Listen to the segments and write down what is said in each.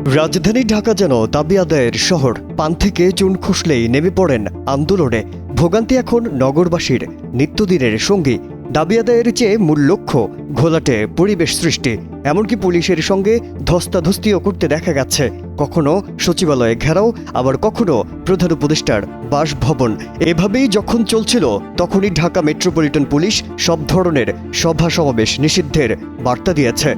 রাজধানী ঢাকা যেন দাবি আদায়ের শহর। পান থেকে চুন খসলেই নেমে পড়েন আন্দোলনে। ভোগান্তি এখন নগরবাসীর নিত্যদিনের সঙ্গী। দাবি আদায়ের চেয়ে মূল লক্ষ্য ঘোলাটে পরিবেশ সৃষ্টি। এমনকি পুলিশের সঙ্গে ধস্তাধস্তিও করতে দেখা গেছে। কখনো সচিবালয়ে ঘেরাও, আবার কখনো প্রধান উপদেষ্টার বাসভবন। এভাবেই যখন চলছিল তখনই ঢাকা মেট্রোপলিটন পুলিশ সব ধরনের সভা সমাবেশ নিষিদ্ধের বার্তা দিয়েছে।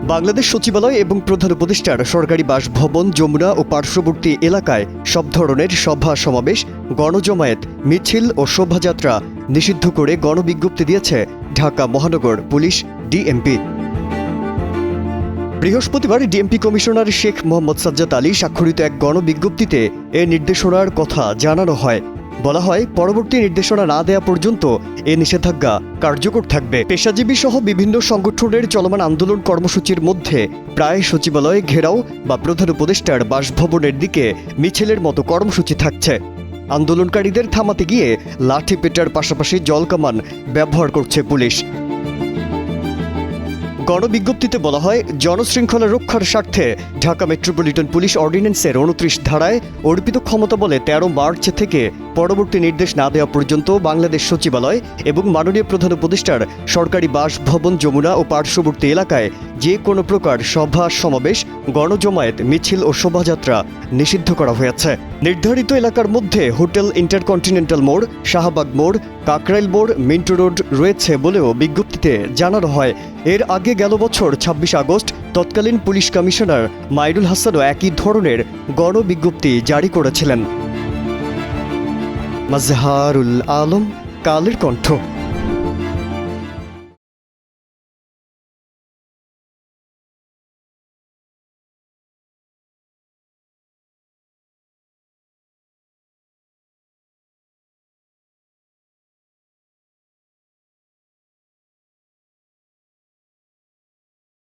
বাংলাদেশ সচিবালয় এবং প্রধান উপদেষ্টার সরকারি বাসভবন, যমুনা ও পার্শ্ববর্তী এলাকায় সব ধরনের সভা সমাবেশ, গণজমায়েত, মিছিল ও শোভাযাত্রা নিষিদ্ধ করে গণবিজ্ঞপ্তি দিয়েছে ঢাকা মহানগর পুলিশ ডিএমপি। বৃহস্পতিবার ডিএমপি কমিশনার শেখ মোহাম্মদ সাজ্জাদ আলী স্বাক্ষরিত এক গণবিজ্ঞপ্তিতে এ নির্দেশনার কথা জানানো হয়। বলা হয়, পরবর্তী নির্দেশনা না দেয়া পর্যন্ত এ নিষেধাজ্ঞা কার্যকর থাকবে। পেশাজীবী সহ বিভিন্ন সংগঠনের চলমান আন্দোলন কর্মসূচির মধ্যে প্রায় সচিবালয়ে ঘেরাও বা প্রধান উপদেষ্টার বাসভবনের দিকে মিছিলের মতো কর্মসূচি থাকছে। আন্দোলনকারীদের থামাতে গিয়ে লাঠি পেটার পাশাপাশি জলকামান ব্যবহার করছে পুলিশ। গণবিজ্ঞপ্তিতে বলা হয়, জনশৃঙ্খলা রক্ষার স্বার্থে ঢাকা মেট্রোপলিটন পুলিশ অর্ডিন্যান্সের ২৯ ধারায় অর্পিত ক্ষমতা বলে ১৩ মার্চ থেকে পরবর্তী নির্দেশ না দেওয়া পর্যন্ত বাংলাদেশ সচিবালয় এবং মাননীয় প্রধান উপদেষ্টার সরকারি বাসভবন, যমুনা ও পার্শ্ববর্তী এলাকায় যে কোনো প্রকার সভা সমাবেশ, গণজমায়েত, মিছিল ও শোভাযাত্রা নিষিদ্ধ করা হয়েছে। নির্ধারিত এলাকার মধ্যে হোটেল ইন্টারকন্টিনেন্টাল মোড়, শাহবাগ মোড়, কাকরাইল মোড়, মিন্টো রোড রয়েছে বলেও বিজ্ঞপ্তিতে জানানো হয়। এর আগে গেল বছর ২৬ আগস্ট তৎকালীন পুলিশ কমিশনার মাইনুল হাসানও একই ধরনের গণবিজ্ঞপ্তি জারি করেছিলেন। মাজহারুল আলম, কালের কণ্ঠ।